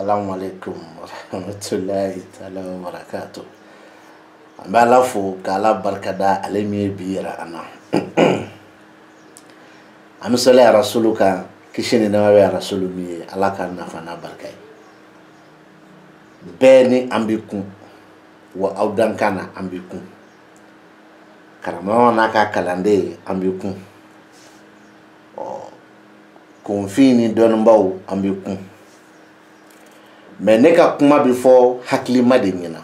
Assalamu alaikum warahmatullahi ta'ala wa barakatuh. Ambala fo kala barkada alemi biyara ana. Amisole ya rasuluka kishini na ya rasulu mi alaka nafana barkai. Beni ambiku wa audankana ambiku. Karamawa naka kalande ambiku. Konfini donbaw ambiku. Mais ne ka kuma bi fɔ hakilima de ɲɛna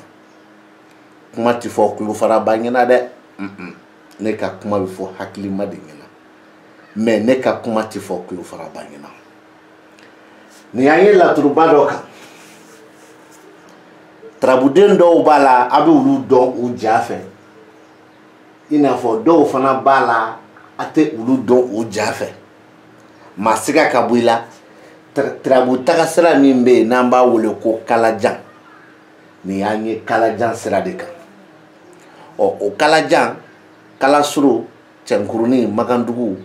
kuma ti fɔ kulo faraba ɲɛna dɛ ne ka kuma bi fɔ hakilima de ɲɛna mais ne ka kuma ti fɔ kulo faraba ɲɛna ni an ye laturuba dɔ kan tarabuden dɔw b'a la a bɛ olu dɔn u ja fɛ i n'a fɔ dɔw fana b'a la a tɛ olu dɔn u ja fɛ maa siga ka bɔ i la Tarabu tagasira min be n'an b'a wele ko kalajan ni y'an ye kalajan sira de kan o kalajan kalasuru cɛnkurunin magandugu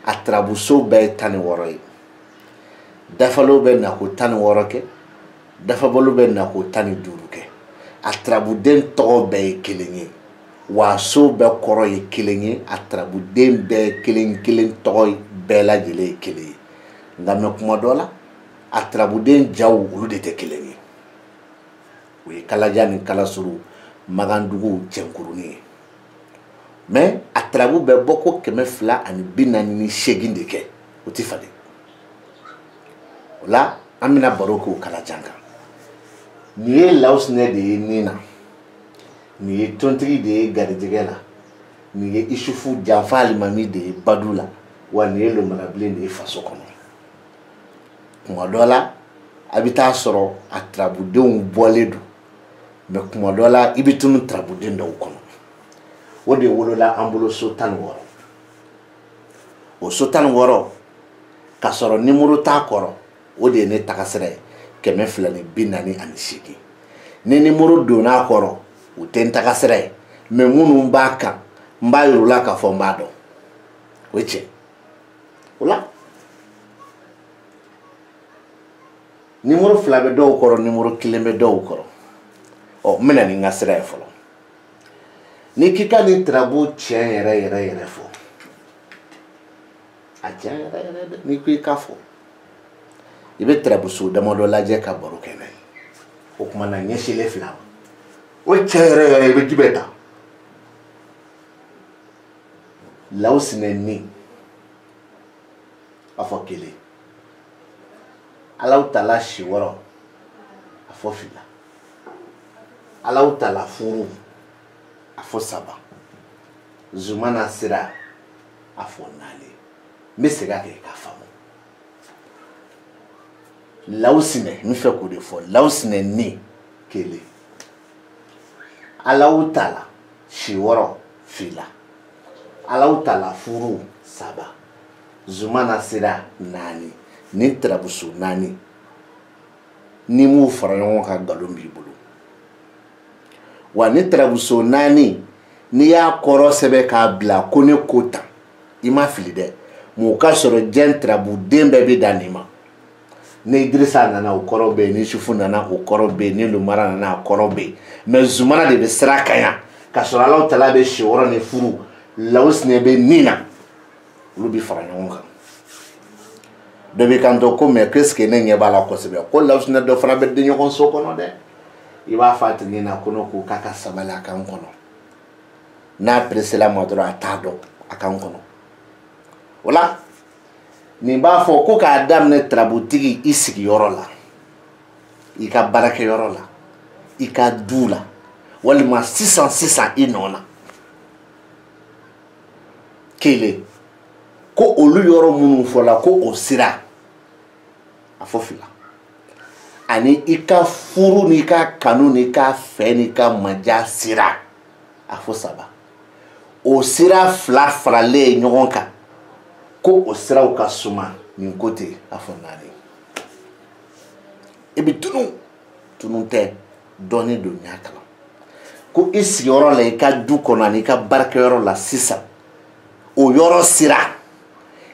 a tarabuso bɛɛ ye 16 ye dafalo bɛ na ko 16 kɛ dafabalo bɛ na ko 15 kɛ a tarabuden tɔgɔ bɛɛ ye kelen ye wa so bɛɛ kɔrɔ ye kelen ye a tarabuden bɛɛ kelen kelen tɔgɔ bɛɛ lajɛlen ye kelen ye nka mɛ kuma dɔ la a tarabuden jaw olu de tɛ kelen ye o ye kalajan ni kalasuru magandugu cɛnkurunin ye mais a tarabu bɛ bɔ ko 248 de kɛ o ti falen o la an bɛna baro k'o kalajan kan nin ye lawusinɛ de ye nin na nin ye tontigi de ye garijɛgɛ la nin ye isufu janfa alimami de ye badu la wa nin ye lomarabilen de ye faso kɔnɔ kuma dɔ la a bɛ taa sɔrɔ a tarabudenw bɔlen don mais kuma dɔ la i bɛ tunu tarabuden dɔw kɔnɔ o de wolola an bolo so 16 o so 16 ka sɔrɔ nimoro t'a kɔrɔ o de ye ne tagasira ye 248 ni nimoro donn'a kɔrɔ o tɛ n tagasira ye mais minnu b'a kan n b'a yir'u la k'a fɔ n b'a dɔn o ye tiɲɛ o la nimoro 2 bɛ dɔw kɔrɔ nimoro 1 bɛ dɔw kɔrɔ ɔ n bɛna ni n ka sira ye fɔlɔ ni k'i ka nin tarabu tiɲɛ yɛrɛ fɔ a tiɲɛ yɛrɛ dɛ n'i ko i k'a fɔ i bɛ tarabuso damadɔ lajɛ ka baro kɛ n'a ye o tuma na ɲɛsilen 2 ma o tiɲɛ yɛrɛ i bɛ jumɛn ta lawusinɛ ni a fɔ 1 Alahu tala si 6 a fɔ 2 Alahu tala furu a fɔ 3 zumana sira a fɔ 4 n bɛ segin a kan i k'a faamu lawusinɛ n fɛ k'o de fɔ lawusinɛ ni 1 Alahu tala si 6 2 Alahu tala furu 3 zumana sira 4 ni tarabuso 4 ni m'u fara ɲɔgɔn kan nkalon b'i bolo wa ni tarabuso 4 n'i y'a kɔrɔ sɛbɛn k'a bila ko ne ko tan i ma fili dɛ mɔgɔ ka sɔrɔ diɲɛ tarabuden bɛɛ bɛ dan nin ma ni Idirisa nana o kɔrɔ bɛ yen ni Isufu nana o kɔrɔ bɛ yen ni Lomara nana o kɔrɔ bɛ yen mais Zumana de bɛ sira kan yan ka sɔrɔ Alahu tala bɛ si 6 ni furu lawusinɛ bɛ nin na olu bɛ fara ɲɔgɔn kan dɔ bɛ kan to ko mais qu'est-ce que ne ɲɛ b'a la kosɛbɛ ko lawusinɛ dɔ fana bɛ den ɲɔgɔn so kɔnɔ dɛ i b'a fɔ a tigi ɲɛna ko ne ko k'a ka sabali a kan kɔnɔ n'a peresela ma dɔrɔn a t'a dɔn a kan kɔnɔ o la nin b'a fɔ ko k'a daminɛ tarabutigi i sigiyɔrɔ la i ka baarakɛyɔrɔ la i ka du la walima sisan i nɔ na 1 ko olu yɔrɔ minnu fɔla ko o sira a fɔ 2 ani i ka furu n'i ka kanu n'i ka fɛ n'i ka maja sira a fɔ 3 o sira 2 faralen ɲɔgɔn kan ko o siraw ka suma nin ko ten a fɔ 4 i bɛ tunu tɛ dɔɔnin don ɲa kala ko i sigiyɔrɔ la i ka du kɔnɔ ani i ka baarakɛyɔrɔ la sisan o yɔrɔ sira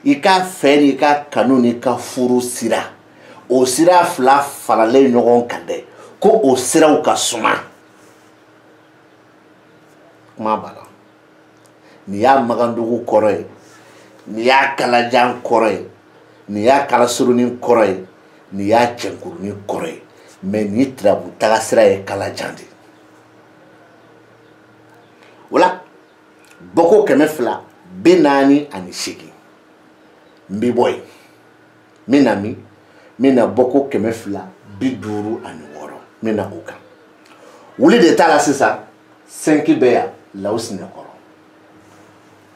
i ka fɛ n'i ka kanu n'i ka furu sira o sira fila faralen ɲɔgɔn kan dɛ ko o siraw ka suma kuma b'a la nin y'a magandugu kɔrɔ ye nin y'a kalajan kɔrɔ ye nin y'a kalasurunin kɔrɔ ye nin y'a cɛnkurunin kɔrɔ ye mais nin tirabu taga sira ye kalajan de wala bɔko 248 n bɛ bɔ yen n bɛ na bɔko 256 n bɛ na o kan wuli de t'a la sisan 5 bɛ yan Lawusi Nɛkɔrɔ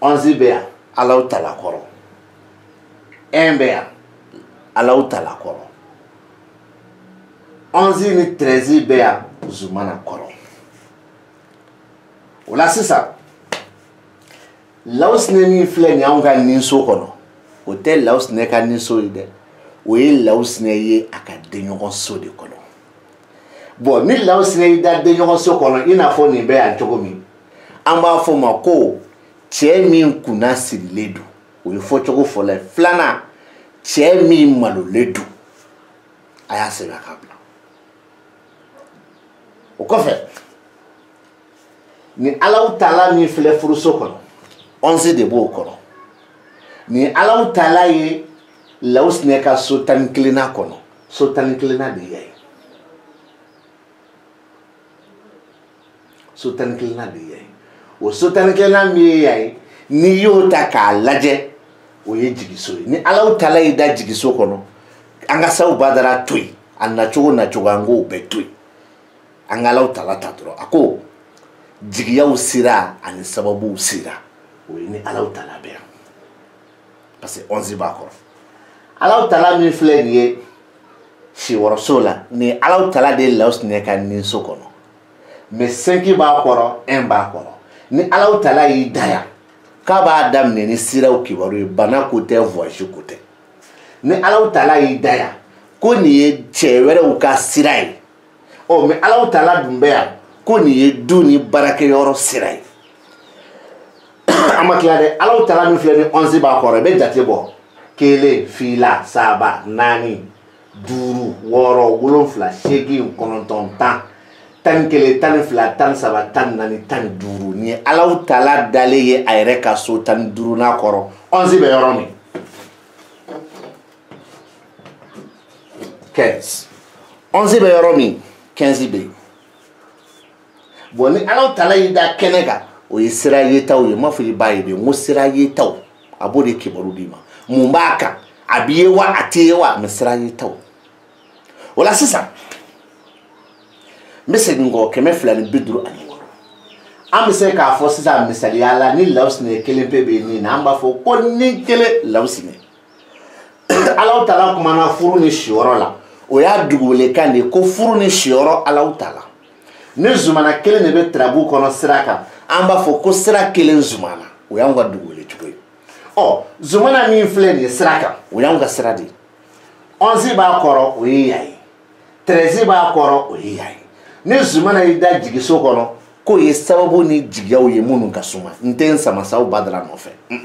11 bɛ yan Alaw Tala kɔrɔ 1 bɛ yan Alaw Tala kɔrɔ 11 ni 13 bɛ yan Zumana kɔrɔ o la sisan Lawusi Nɛ min filɛ nin anw ka ninso kɔnɔ o tɛ Lawusi Nɛ ka ninso ye dɛ o ye Lawusi Nɛ ye a ka denɲɔgɔn so de kɔnɔ bon ni Lawusi Nɛ y'i da denɲɔgɔn so kɔnɔ i n'a fɔ nin bɛ yan cogo min an b'a fɔ ma ko cɛ min kunna sirilen don o ye fɔcogo fɔlɔ ye filanan cɛ min malolen don a y'a sɛbɛn ka bila o kɔfɛ ni Alaw Tala min filɛ furuso kɔnɔ 11 de b'o kɔnɔ ni Alaw Tala ye Lawusi Nɛ ka so 11nan kɔnɔ so 11nan de ye so 11nan de ye o so 11nan min ye yan ni y'o ta k'a lajɛ o ye jigiso ye ni Alaw Tala y'i da jigiso kɔnɔ an ka Sawu Badara to yen a nacogo an k'o bɛɛ to yen an ka Alaw Tala ta dɔrɔn a ko jigiyaw sira ani sababuw sira o ye ni Alaw Tala bɛ yan parce que 11 b'a kɔrɔ Alaw Tala min filɛ nin ye Siwɔrɔso la ni Alaw Tala de ye Lawusi Nɛ ka ninso kɔnɔ mais 5 b'a kɔrɔ 1 b'a kɔrɔ ni Alaw Tala y'i da yan k'a b'a daminɛ ni siraw kibaru ye bana ko tɛ voyage ko tɛ ni Alaw Tala y'i da yan ko nin ye cɛ wɛrɛw ka sira ye ɔ mais Alaw Tala dun bɛ yan ko nin ye du ni baarakɛyɔrɔ sira ye an ma tila dɛ Alaw Tala min filɛ ni 11 b'a kɔrɔ i bɛ jate bɔ 1 2 3 4 5 6 7 8 9 10 11 12 13 14 15 16 ni Alaw Tala dalen ye a yɛrɛ ka so 15nan kɔrɔ 11 bɛ yɔrɔ min 15 11 bɛ yɔrɔ min 15 bɛ yen bon ni Alaw Tala y'i da kɛnɛ kan o ye sira yetaw ye n m'a fɔ i b'a ye de n ko sira yetaw a b'o de kibaru d'i ma mun b'a kan a b'i ye wa a t'i ye wa mais sira yetaw o la sisan n bɛ segin kɔ 256 an bɛ se k'a fɔ sisan misaliya la ni Lawusi Nɛ kelen pe bɛ nin na an b'a fɔ ko ni kelen Lawusi Nɛ Alaw Tala kumana furu ni siyɔrɔ la o y'a dugukɔlikan de ye ko furu ni siyɔrɔ Alaw Tala ni Zumana kelen de bɛ tirabu kɔnɔ sira kan an b'a fɔ ko sira kelen Zumana o y'anw ka dugukɔli cogo ye ɔ Zumana min filɛ nin ye sira kan o y'anw ka sira de ye 11 b'a kɔrɔ o ye yan ye 13 b'a kɔrɔ o ye yan ye ni Zumana y'i da jigiso kɔnɔ k'o ye sababu ni jigiyaw ye minnu ka suma n tɛ n sama Sawu Badara nɔfɛ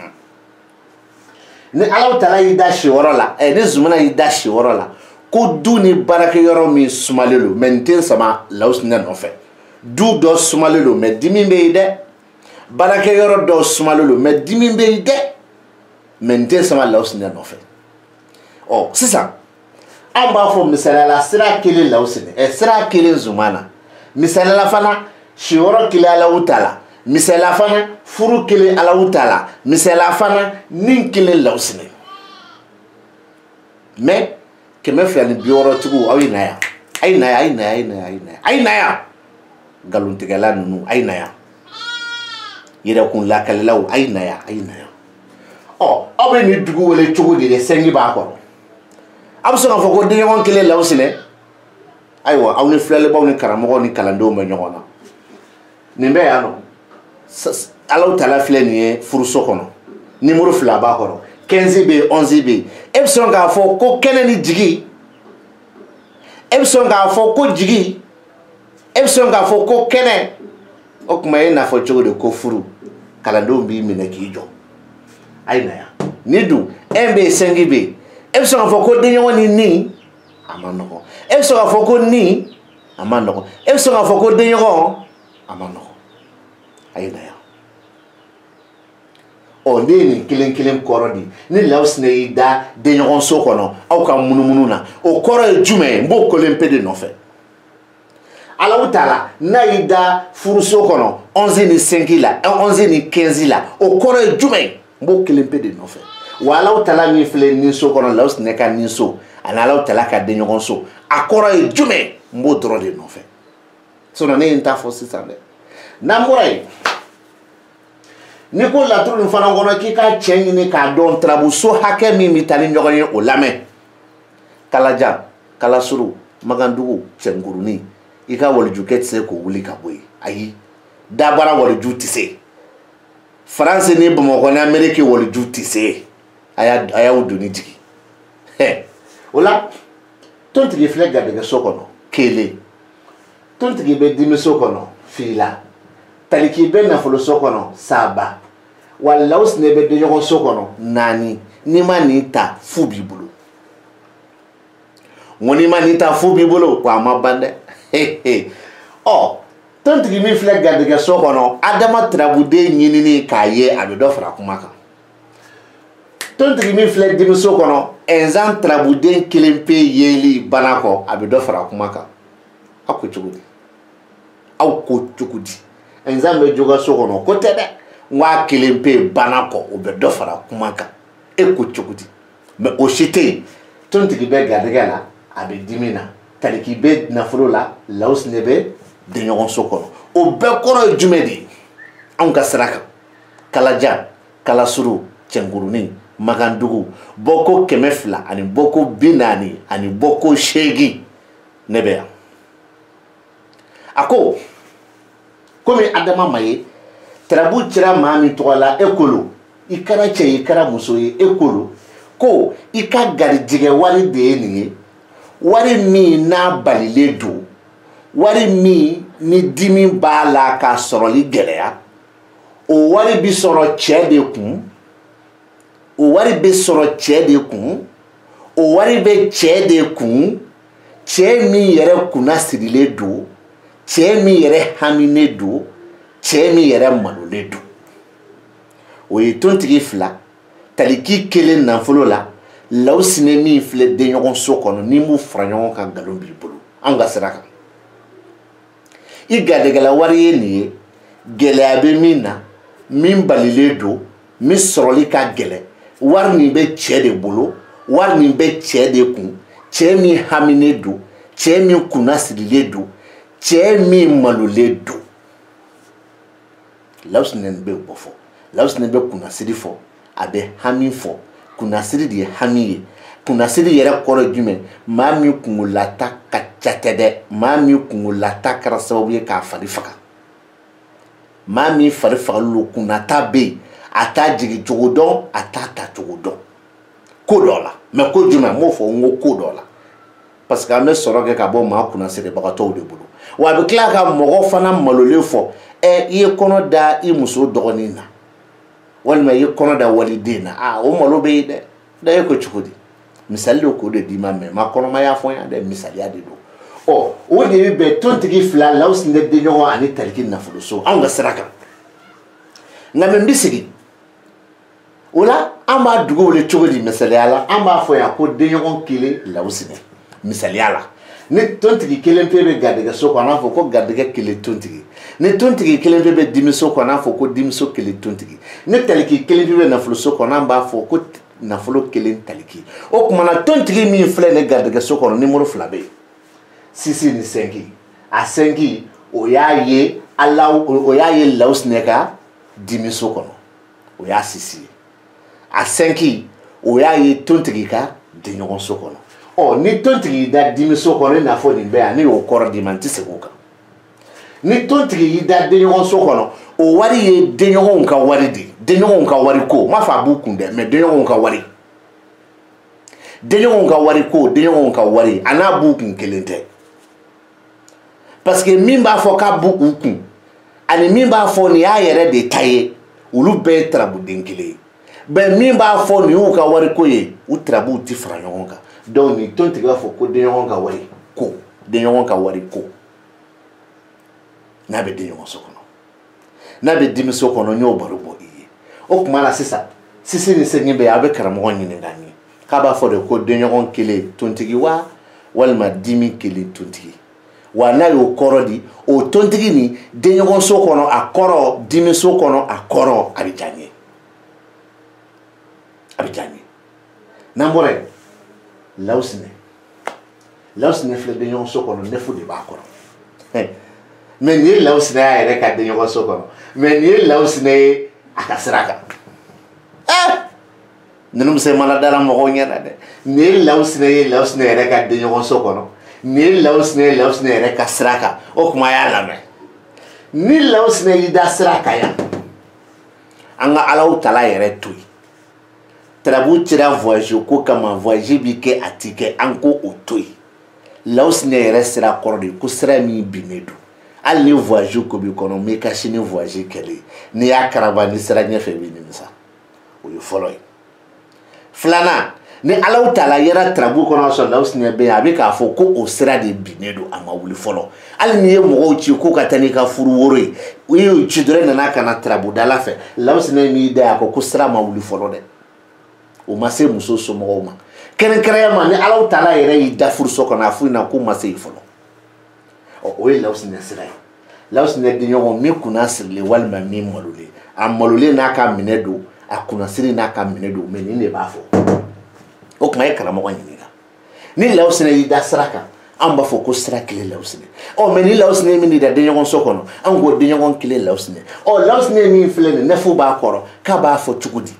ni Alaw Tala y'i da siyɔrɔ la ni Zumana y'i da siyɔrɔ la ko du ni baarakɛyɔrɔ min sumalen don mais n tɛ n sama Lawusi Nɛ nɔfɛ du dɔ sumalen don mais dimi bɛ yen dɛ baarakɛyɔrɔ dɔ sumalen don mais dimi bɛ yen dɛ mais n tɛ n sama Lawusi Nɛ nɔfɛ ɔ sisan an b'a fɔ misaliyala sira kelen Lawusi Nɛ sira kelen Zumana misaliyala fana siyɔrɔ kelen Alaw Tala misaliyala fana furu kelen Alaw Tala misaliyala fana nin kelen Lawusi Nɛ mais 260 tigiw aw ye na yan a ye na yan a ye na yan a ye na yan a ye na yan a ye na yan nkalontigɛla ninnu a ye na yan yɛrɛkun lakalilaw a ye na yan a ye na yan ɔ aw bɛ nin dugu wele cogo di de 5 b'a kɔrɔ a bɛ sɔn k'a fɔ ko denɲɔgɔn kelen Lawusi Nɛ ayiwa aw ni filɛlibaw ni karamɔgɔw ni kalandenw bɛ ɲɔgɔn na nin bɛ yan nɔ Alaw Tala filɛ nin ye furuso kɔnɔ numéro 2 b'a kɔrɔ 15 bɛ yen 11 bɛ yen e bɛ sɔn k'a fɔ ko kɛnɛ ni jigi e bɛ sɔn k'a fɔ ko jigi e bɛ sɔn k'a fɔ ko kɛnɛ o tuma e n'a fɔ cogo di ko furu kalandenw b'i minɛ k'i jɔ a ye na yan ni dun 1 bɛ yen 5 bɛ yen e bɛ sɔn k'a fɔ ko denɲɔgɔn ni nin a ma nɔgɔn. E bɛ se k'a fɔ ko nin a ma nɔgɔn. E bɛ se k'a fɔ ko denɲɔgɔn a ma nɔgɔn. A ye na yan. Ɔ ne ye nin kelen kelen kɔrɔ di ni Lawusina y'i da denɲɔgɔnso kɔnɔ aw ka munumunu na o kɔrɔ ye jumɛn ye n b'o kolen pe de nɔfɛ. Alahu Taala n'a y'i da furuso kɔnɔ 11 ni 5 la 11 ni 15 la o kɔrɔ ye jumɛn ye n b'o kelen pe de nɔfɛ. Wa Alahu Taala min filɛ nin so kɔnɔ Lawusina ka nin so ani Alahu Taala ka denɲɔgɔnso a kɔrɔ ye jumɛn n b'o dɔrɔn de nɔfɛ. Sinon ne ye n ta fɔ sisan dɛ. N'an bɔra yen ni ko laturu nin fana kɔnɔ k'i ka cɛ ɲini k'a dɔn tarabuso hakɛ min bɛ taa ni ɲɔgɔn ye o lamɛn. Kalajan Kalasuru Magandugu Cɛnkurunin i ka walijukɛ tɛ se k'o wuli ka bɔ yen ayi dabara waliju tɛ se Faransi ni Bamakɔ ni Amérique waliju tɛ se a y'aw doni jigi o la tontigi filɛ garijɛgɛso kɔnɔ kelen tontigi bɛ dimiso kɔnɔ fila taliki bɛ nafoloso kɔnɔ saba wa Lawusina bɛ denɲɔgɔnso kɔnɔ naani n'i ma nin ta fu b'i bolo n ko n'i ma nin ta fu b'i bolo wa a ma ban dɛ ɔ tontigi min filɛ garijɛgɛso kɔnɔ Adama Tirabuden ɲinini k'a ye a bɛ dɔ fara kuma kan tontigi min filɛ dimiso kɔnɔ Ɛnzan Tirabuden kelen pe yeli bana kɔ a bɛ dɔ fara kuma kan aw ko cogo di aw ko cogo di Ɛnzan bɛ jogaso kɔnɔ ko tɛ dɛ n k'a kelen pe bana kɔ o bɛ dɔ fara kuma kan e ko cogo di mais o si tɛ yen tontigi bɛ garijɛgɛ la a bɛ dimi na taliki bɛ nafolo la Lawusina bɛ denɲɔgɔnso kɔnɔ o bɛɛ kɔrɔ ye jumɛn de ye anw ka sira kan Kalajan Kalasuru Cɛnkurunin Magandugu bɔko 200 ani bɔko 40 ani bɔko 8 ne bɛ yan a ko komi Adama ma ye tarabu cira maa min tɔgɔ la Ekolo i kɛra cɛ ye i kɛra muso ye Ekolo ko i ka garijɛgɛ wari de ye nin ye wari min n'a balilen don wari min ni dimi b'a la k'a sɔrɔli gɛlɛya o wari bi sɔrɔ cɛ de kun o wari bɛ sɔrɔ cɛ de kun o wari bɛ cɛ de kun cɛ min yɛrɛ kunna sirilen don cɛ min yɛrɛ haminen don cɛ min yɛrɛ malolen don o ye tontigi fila taliki kelen nafolo la Lawusina min filɛ denɲɔgɔnso kɔnɔ ni m'u fara ɲɔgɔn kan nkalon b'i bolo anw ka sira kan i garijɛgɛla wari ye nin ye gɛlɛya bɛ min na min balilen don min sɔrɔli ka gɛlɛn wari nin bɛ cɛ de bolo wari nin bɛ cɛ de kun cɛ min haminen don cɛ min kunna sirilen don cɛ min malolen don Lawusina bɛ bɔ fɔ Lawusina bɛ kunnasiri fɔ a bɛ hami fɔ kunnasiri de ye hami ye kunnasiri yɛrɛ kɔrɔ ye jumɛn maa min kungolata ka ca tɛ dɛ maa min kungolata kɛra sababu ye k'a fari faga maa min fari fagali don kunnata bɛ yen a t'a jigin cogo dɔn a t'a ta cogo dɔn ko dɔ la mais ko jumɛn n b'o fɔ n ko ko dɔ la parce que an bɛ sɔrɔ kɛ ka bɔ maa kunnasiribagatɔw de bolo wa a bɛ tila ka mɔgɔ fana malolen fɔ i ye kɔnɔ da i muso dɔgɔnin na walima i ye kɔnɔ da waliden na o malo bɛ yen dɛ da e ko cogo di misali de k'o de d'i ma mais ma kɔnɔmaya fɔ yan dɛ misaliya de don o de bɛ bɛn tontigi fila Lawusina denɲɔgɔn ani taliki nafoloso anw ka sira kan nka mɛ n bɛ segin o la an b'a dugu wele cogo di misaliya la an b'a fɔ yan ko denɲɔgɔn kelen Lawusina misaliya la ni tontigi kelen pe bɛ garijɛgɛso kɔnɔ an b'a fɔ ko garijɛgɛ kelen tontigi ni tontigi kelen pe bɛ dimiso kɔnɔ an b'a fɔ ko dimiso kelen tontigi ni taliki kelen pe bɛ nafoloso kɔnɔ an b'a fɔ ko nafolo kelen taliki o tuma na tontigi min filɛ nin garijɛgɛso kɔnɔ nimoro 2 bɛ yen 6 ni 5 a 5 o y'a ye Lawusina ka dimiso kɔnɔ o y'a 6 ye a 5 o y'a ye tontigi ka denɲɔgɔnso kɔnɔ ni tontigi da dimiso kɔnɔ i n'a fɔ nin bɛɛ yan ne y'o kɔrɔ d'i ma n tɛ segin o kan ni tontigi y'i da denɲɔgɔnso kɔnɔ o wari ye denɲɔgɔnw ka wari de denɲɔgɔnw ka wari ko n m'a fɔ a b'u kun dɛ mais denɲɔgɔnw ka wari denɲɔgɔnw ka wari ko denɲɔgɔnw ka wari a n'a b'u kun kelen tɛ parce que min b'a fɔ k'a b'u kun ani min b'a fɔ nin y'a yɛrɛ de ta ye olu bɛɛ ye tarabuden kelen ye mais min b'a fɔ nin y'u ka wari ko ye u tarabuw tɛ fara ɲɔgɔn kan donc ni tontigi b'a fɔ ko denɲɔgɔn ka wari ko denɲɔgɔn ka wari ko n'a bɛ denɲɔgɔn so kɔnɔ n'a bɛ dimi so kɔnɔ n y'o baro bɔ i ye o tuma na sisan sisi ni sɛgin bɛ yen a bɛ karamɔgɔ ɲininka n ye k'a b'a fɔ de ko denɲɔgɔn kelen tontigi wa walima dimi kelen tontigi wa n'a y'o kɔrɔ di o tontigi ni denɲɔgɔn so kɔnɔ a kɔrɔ dimi so kɔnɔ a kɔrɔ a bɛ diya n ye a bɛ diya n ye n'an bɔra yen Lawusinɛ filɛ denɲɔgɔn so kɔnɔ nɛfu de b'a kɔrɔ mais nin ye Lawusinɛ y'a yɛrɛ ka denɲɔgɔn so kɔnɔ mais nin ye Lawusinɛ ye a ka sira kan ninnu bɛ se manadala mɔgɔw ɲɛna dɛ nin ye Lawusinɛ ye Lawusinɛ yɛrɛ ka denɲɔgɔn so kɔnɔ nin ye Lawusinɛ ye Lawusinɛ yɛrɛ ka sira kan o kuma a y'a lamɛn ni Lawusinɛ y'i da sira kan yan an ka Alahu Taala yɛrɛ to yen tarabu cira voyage ko kama voyage bi kɛ a ti kɛ an ko o to yen Lawusinɛ yɛrɛ sira kɔrɔ de ko sira min binnen don hali ni voyage ko b'i kɔnɔ m'i ka sini voyage kɛlen n'i y'a karaba ni sira ɲɛfɛ i b'i nimisa o ye fɔlɔ ye filanan ni Alahu Taala yɛrɛ tarabu kɔnɔ sɔrɔ Lawusinɛ bɛ yen a bɛ k'a fɔ ko o sira de binnen don a ma wuli fɔlɔ hali n'i ye mɔgɔw ci ko ka taa n'i ka furu woro ye u y'o ci dɔrɔn nana ka na tarabudala fɛ Lawusinɛ m'i da a ko sira ma wuli fɔlɔ dɛ o ma se muso somɔgɔw ma kɛrɛnkɛrɛnya ma ni Alahu Taala yɛrɛ y'i da furuso kɔnɔ a f'u ɲɛna ko ma se yen fɔlɔ o ye Lawusinɛ sira ye Lawusinɛ denɲɔgɔn min kunna sirilen walima min malolen a malolen n'a ka minɛ don a kunnasiri n'a ka minɛ don mais nin de b'a fɔ o tuma ye karamɔgɔ ɲininka ni Lawusinɛ y'i da sira kan an b'a fɔ ko sira kelen Lawusinɛ mais ni Lawusinɛ min da denɲɔgɔn so kɔnɔ an ko denɲɔgɔn kelen Lawusinɛ Lawusinɛ min filɛ nin nɛfu b'a kɔrɔ k'a b'a fɔ cogo di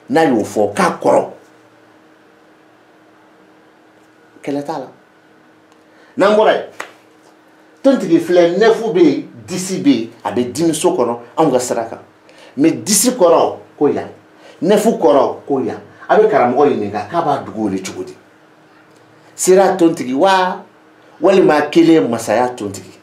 n'a y'o fɔ k'a kɔrɔ kɛlɛ t'a la n'an bɔra yen tontigi filɛ nɛfu bɛ yen disi bɛ yen a bɛ dimi so kɔnɔ anw ka sira kan mais disi kɔrɔ ko yan nɛfu kɔrɔ ko yan a bɛ karamɔgɔ ɲininka k'a b'a dugu wele cogo di sira tontigi wa walima kelen masaya tontigi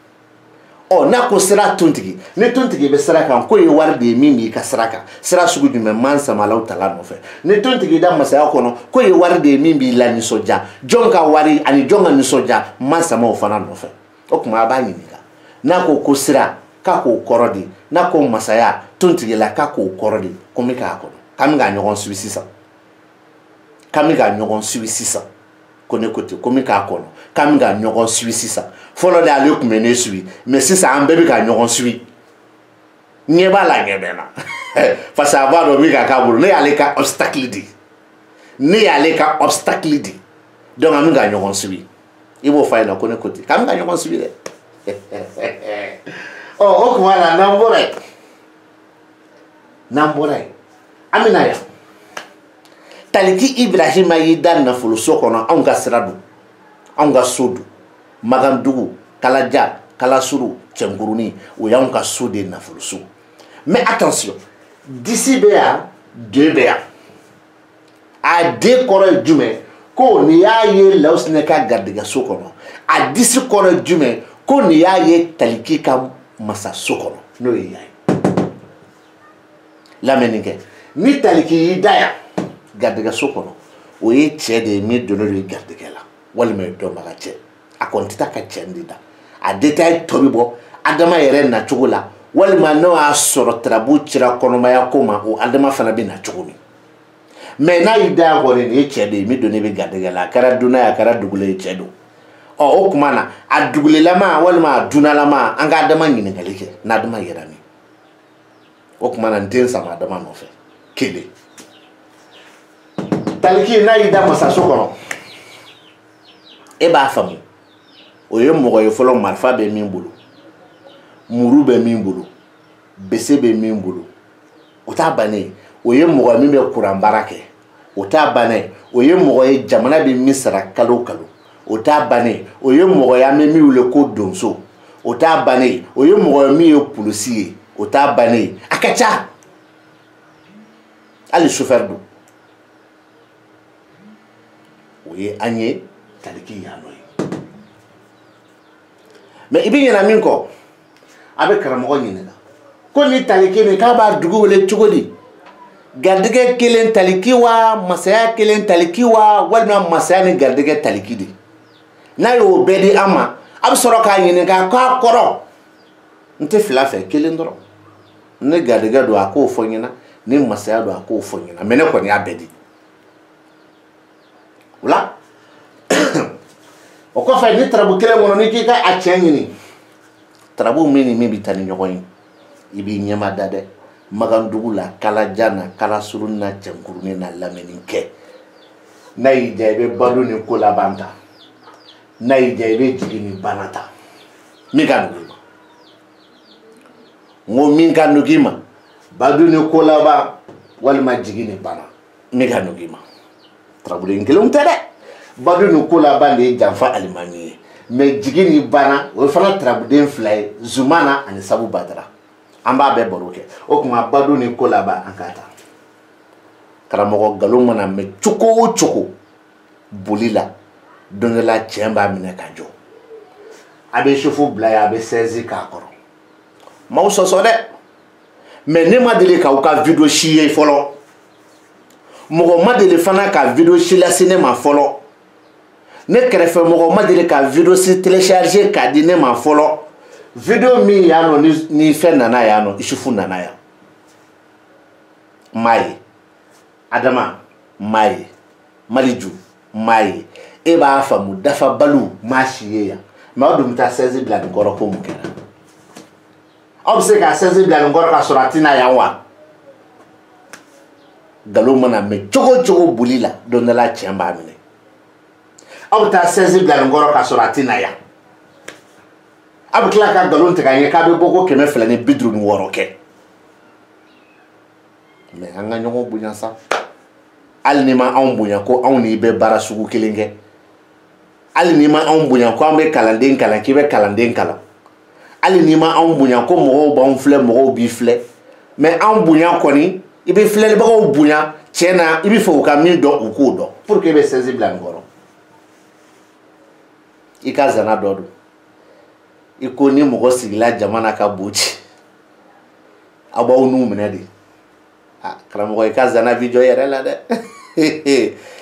n'a ko sira tontigi ni tontigi bɛ sira kan ko ye wari de ye min b'i ka sira kan sira sugu jumɛn man sama Alahu Taala nɔfɛ ni tontigi da masaya kɔnɔ ko ye wari de ye min b'i la nisɔndiya jɔn ka wari ani jɔn ka nisɔndiya man sama o fana nɔfɛ o tuma a b'a ɲininka n'a ko sira k'a k'o kɔrɔ di n'a ko masaya tontigila k'a k'o kɔrɔ di ko n bɛ k'a kɔnɔ k'an bɛ ka ɲɔgɔn suit sisan k'an bɛ ka ɲɔgɔn suit sisan ko ne ko ten ko n bɛ k'a kɔnɔ k'an bɛ ka ɲɔgɔn suit sisan fɔlɔ de ale tun bɛ ne suit mais sisan an bɛɛ bɛ ka ɲɔgɔn suit ɲɛ b'a la ɲɛ bɛ na parce que a b'a dɔn min ka k'a bolo ne y'ale ka obstacle de donc an bɛ ka ɲɔgɔn suit i b'o f'a ɲɛna ko ne ko ten k'an bɛ ka ɲɔgɔn suit dɛ o tuma na n'an bɔra yen an bɛ na yan taliki Ibrahima y'i da nafoloso kɔnɔ anw ka sira don anw ka so don Magandugu Kalaja Kalasuru Cɛnkurunin o y'anw ka so de nafoloso mais attention disi bɛ yan de bɛ yan a de kɔrɔ ye jumɛn ko nin y'a ye Lawusinɛ ka garijɛgɛso kɔnɔ a disi kɔrɔ ye jumɛn ko nin y'a ye taliki ka masaso kɔnɔ n'o ye yan ye lamɛnnikɛ ni taliki y'i da yan garijɛgɛso kɔnɔ o ye cɛ de ye min donnen don garijɛgɛ la walima dɔnbaga cɛ a kɔni tɛ taa ka cɛ de da a détail tɔ bɛ bɔ adama yɛrɛ nacogo la walima n'o y'a sɔrɔ tarabu cira kɔnɔmaya ko ma o adama fana bɛ na cogo min mais n'a y'i da yan kɔni nin ye cɛ de ye min donnen bɛ garijɛgɛ la a kɛra dunan ye a kɛra dugule ye cɛ don o tuma na a dugulelama walima a dunalama an ka adama ɲininkali kɛ n'adama yɛrɛ min o tuma na n tɛ n sama adama nɔfɛ kelen taliki n'a y'i da masaso kɔnɔ e b'a faamu o ye mɔgɔ ye fɔlɔ marifa bɛ min bolo muru bɛ min bolo bese bɛ min bolo o t'a bannen o ye mɔgɔ min bɛ kuran baara kɛ o t'a bannen o ye mɔgɔ ye jamana bɛ min sara kalo kalo o t'a bannen o ye mɔgɔ ye an bɛ min wele ko donso o t'a bannen o ye mɔgɔ ye min ye polisi ye o t'a bannen a ka ca hali chauffeur don o ye an ye taliki yan nɔ ye mais i bɛ ɲinɛ min kɔ a bɛ karamɔgɔ ɲininka ko ni taliki nin k'a b'a dugu wele cogo di garijɛgɛ kelen taliki wa masaya kelen taliki wa walima masaya ni garijɛgɛ taliki de n'a y'o bɛɛ di an ma a bɛ sɔrɔ k'a ɲininka k'a kɔrɔ n tɛ fila fɛ kelen dɔrɔn ne garijɛgɛ don a k'o fɔ n ɲɛna ni masaya don a k'o fɔ n ɲɛna mais ne kɔni y'a bɛɛ di o la o kɔfɛ ni tarabu kelen kɔnɔ n'i k'i ka a tiɲɛ ɲini tarabu min ni min bɛ taa ni ɲɔgɔn ye i b'i ɲɛma da dɛ Magandugu la Kalajan na Kalasurun na Cɛnkurunin na lamɛnni kɛ n'a y'i diya i bɛ balo ni ko laban ta n'a y'i diya i bɛ jigin ni bana ta min ka nɔgɔ i ma n ko min ka nɔgɔ i ma balo ni ko laban walima jigin ni bana min ka nɔgɔ i ma tarabulen kelenw tɛ dɛ balo ni ko laban de ye janfa alimami ye mais jigin ni bana o fana tarabuden fila ye Zumana ani Sabu Badara an b'a bɛɛ baro kɛ o tuma bado ni ko laban an k'a ta karamɔgɔ nkalon mana mɛn cogo o cogo boli la don dɔ la tiɲɛ b'a minɛ ka jɔ a bɛ sufu bila yen a bɛ sɛzi k'a kɔrɔ maaw sɔsɔ dɛ mais ne ma deli k'aw ka video si ye fɔlɔ mɔgɔ ma deli fana ka video si lase ne ma fɔlɔ ne kɛrɛfɛ mɔgɔ ma deli ka video si télécharger k'a di ne ma fɔlɔ video min y'a nɔ ni fɛn nana y'a nɔ Isufu nana yan m'a ye Adama m'a ye Maliju m'a ye e b'a faamu Dafa Balu m'a si ye yan mais aw dun bɛ taa 16 bila nin kɔrɔ ko mun kɛra aw bɛ se ka 16 bila nin kɔrɔ ka sɔrɔ a tɛna yan wa nkalon mana mɛn cogo o cogo boli la don dɔ la tiɲɛ b'a minɛ aw bɛ taa 16 bila nin kɔrɔ ka sɔrɔ a tɛna yan a bɛ tila ka nkalon tigɛ an ye k'a bɛ bɔ ko 256 kɛ mais an ka ɲɔgɔn bonya sa hali ni ma anw bonya ko anw ni bɛ baara sugu kelen kɛ hali ni ma anw bonya ko an bɛ kalanden kalan k'i bɛ kalanden kalan hali ni ma anw bonya ko mɔgɔw b'anw filɛ mɔgɔw b'i filɛ mais anw bonya kɔni i bɛ filɛlibagaw bonya tiɲɛ na i bɛ fɛ u ka min dɔn u k'o dɔn pour que i bɛ 16 bila nin kɔrɔ i ka zana dɔ don i ko ni mɔgɔ sigila jamana ka bon ci aw b'aw n'u minɛ de karamɔgɔ i ka zana bi jɔ i yɛrɛ la dɛ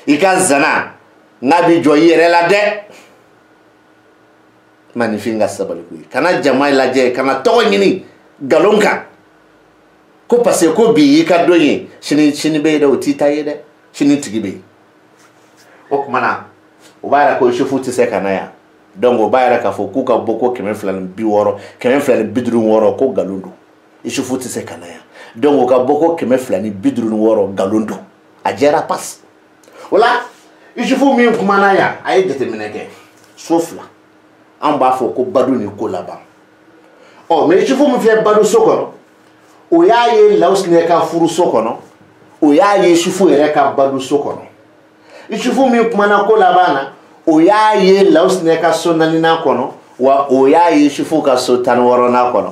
i ka zana n'a bi jɔ i yɛrɛ la dɛ manifin ka sabali koyi kana jama lajɛ kana tɔgɔ ɲini nkalon kan ko parce que ko bi y'i ka dɔn ye sini bɛ yen dɛ o t'i ta ye dɛ sini tigi bɛ yen o tuma na o b'a yɛrɛ ko Isufu tɛ se ka na yan donc o b'a yɛrɛ k'a fɔ k'u ka bɔ ko 260 256 ko nkalon don Isufu tɛ se ka na yan donc o ka bɔ ko 256 nkalon don a jɛra pasi o la Isufu min kumana yan a ye jateminɛ kɛ so fila an b'a fɔ ko bado ni ko laban mais Isufu min filɛ bado so kɔnɔ o y'a ye Lawusinɛ ka furu so kɔnɔ o y'a ye Isufu yɛrɛ ka bado so kɔnɔ Isufu min kumana ko laban na o y'a ye Lawusinɛ ka so 4nan kɔnɔ wa o y'a ye Isufu ka so 16nan kɔnɔ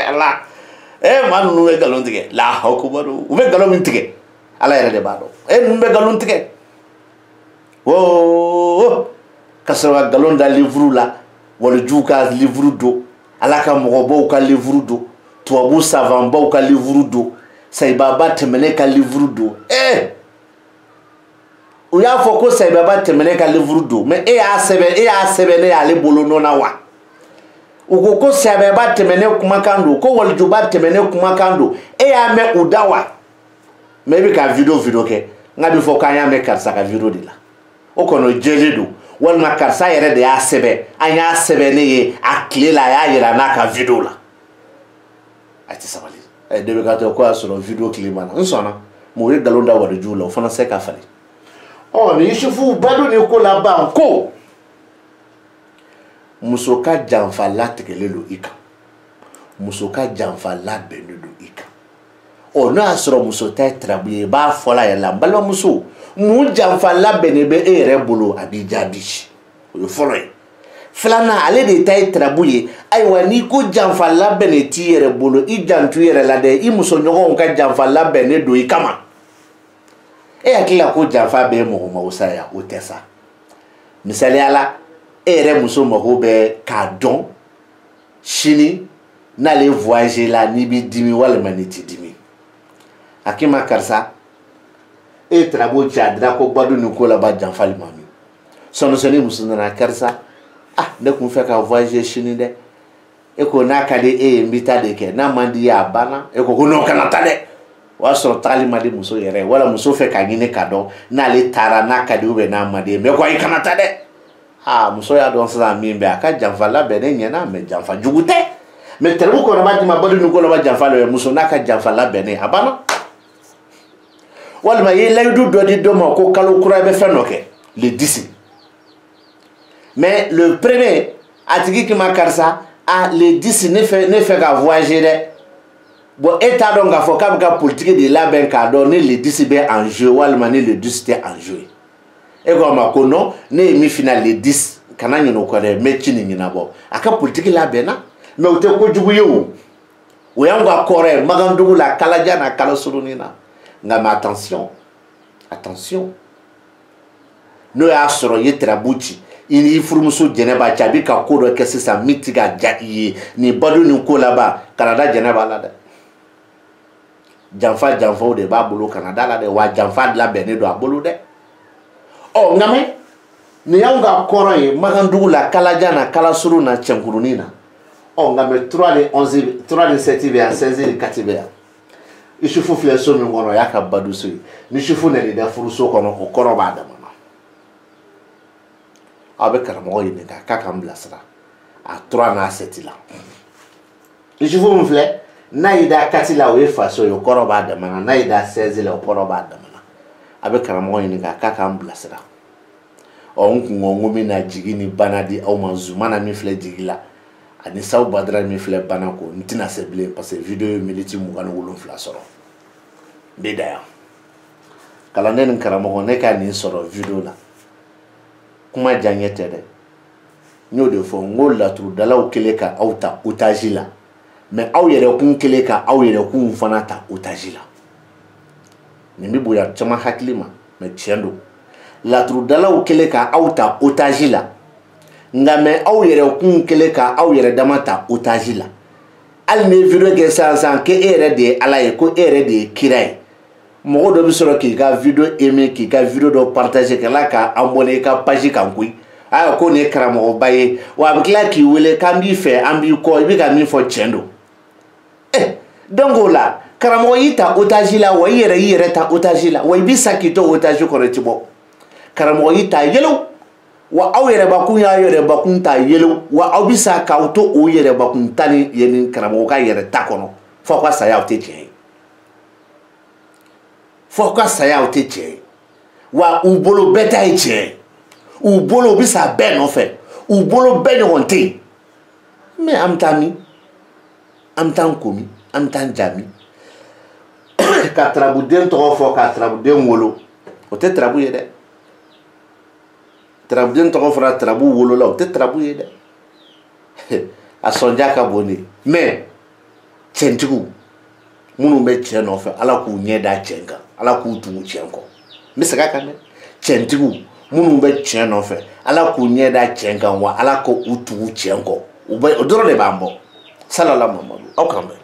ala maa ninnu bɛ nkalon tigɛ Alahu akibaru u bɛ nkalon min tigɛ ala yɛrɛ de b'a dɔn ninnu bɛ nkalon tigɛ ka sɔrɔ ka nkalon da livre la walijuw ka livre don ala ka mɔgɔbaw ka livre don tubabu savanbaw ka livre don sayibaba tɛmɛnen ka livre don u y'a fɔ ko sayibaba tɛmɛnen ka livre don mais e y'a sɛbɛn ne y'ale bolo nɔ na wa u ko sayibaba tɛmɛnen kumakan don ko walijuba tɛmɛnen kumakan don e y'a mɛn u da wa mais i bɛ ka video kɛ n ka bɛ fɔ k'an y'a mɛn karisa ka video de la o kɔni o jɛlen don walima karisa yɛrɛ de y'a sɛbɛn an y'a sɛbɛn ne ye a tile la a y'a yira n'a ka video la a tɛ sabali de bɛ ka to ko y'a sɔrɔ video tile ma na n sɔnna mais o ye nkalon da walijuw la o fana se ka falen ni Isufu bado ni ko laban ko muso ka janfa latigɛlen don i kan muso ka janfa labɛnnen don i kan n'o y'a sɔrɔ muso ta ye tarabu ye i b'a fɔ la yɛrɛ la n balimamuso mun janfa labɛnnen bɛ e yɛrɛ bolo a b'i jaabi o ye fɔlɔ ye filanan ale de ta ye tarabu ye ayiwa n'i ko janfa labɛnnen t'i yɛrɛ bolo i janto i yɛrɛ la dɛ i musoɲɔgɔnw ka janfa labɛnnen don i kama e hakili la ko janfa bɛ mɔgɔ mago sa yan o tɛ sa misaliya la e yɛrɛ muso mago bɛ k'a dɔn sini n'ale voyager la n'i b'i dimi walima n'i t'i dimi akima karsa e trabo chadra ko badu ni ko la ba janfali mami sono soni musuna karsa ne kun fe ka voyager chini de e ko na kade e mbita de ke na mandi ya bana e ko no kana tade wa so tali madi muso yere wala muso fe ka ngine kado na le tara na kade ube na madi me ko kana tade muso ya don sa mi be aka janfala be ne nyana me janfa jugute me terbu ko na madi ma badu ni ko la ba janfala e muso na ka janfala be ne abana wala ma ye laydu do di do mo ko kalo kura be fenoke le 10. Mais le premier, Atigi qui m'a ça, les 10 ne fait qu'à voyager. Bon, état donc à faire comme politique de la ben cadeau, les 10 bien en jeu, ou le les 10 était en jeu. Et comme ma kono, ne mi final les 10, quand on y connaît, mais tu n'y n'as pas. À quelle politique la ben mais au te ko jugu yo. Ou y'a un coré, magandougou la kaladia na kalasolonina. Mais attention, attention. Nous y a sur y trabuchi. Ini furumuso jeneba chabi ka kodo kesi sa mitiga jaiye ni badu ni ko laba Canada jeneba la de janfa de ba bolo Canada la de wa janfa la bene do abolo de ngame ni yanga koro ye magandu la kalajana kala suru na chenkuruni na ngame 3 de 11 3 de 7 be 16 de 4 be ishufu fleso mi ngono yaka badu so ni shufu ne de furuso kono ko koro ba da avec Karamogo Yineka, Kakamblasra, à 3 na 7 là. Je vous me fais, Naïda Katila ou Faso, au Koroba de Mana, Naïda 16 là au Koroba de Mana, avec Karamogo Yineka, Kakamblasra. On ngomina jigini banadi au manzumana mi fle jigila. Ani saw badra mi fle banako, ntina seble parce que vidéo militi mugano wulun fla soro. Bidaya. Kalanden Karamogo ne ka ni soro vidéo là. Kuma janyete de nyo de fo ngol la tru dalaw kele ka auta utajila mais aw yere kun kele ka aw yere kun fanata utajila ni mi boya chama haklima me chendo la tru dalaw kele ka auta utajila ngame aw yere kun kele ka aw yere damata utajila al ne video ke sansan ke ere de alaye ko ere de kirai mogo do bi soro ki ka video aimer ki ka video do partager kala ka abonner ka page kan kui aya ko ne Karamogo baye wa bi kla ki wele kan bi fe an bi ko bi ka mi fo chendo donc là Karamogo yita otage la wa yere ta otage la wa bi sakito otage ko retibo Karamogo yita yelo wa aw yere ba kun ya yere ba kun ta yelo wa aw bi sa ka auto o yere ba kun tani yenin Karamogo ka yere ta kono fo kwa sa ya o te che Foka saya o te che wa ubolo beta e che ubolo bisa ben en fait ubolo ben honte mais amtami amtan komi amtan jami ka trabu den to fo ka trabu den wolo o te trabu yede trabu den to fo trabu wolo la o te trabu yede a sonja ka boni mais centigu munu me che no fe ala ku nyeda chenga ala ku tu chenko misaka kane chentigu munu be che no fe ala ku nyeda chenga wa ala ko utu chenko ube odoro le bambo sallallahu alaihi wasallam.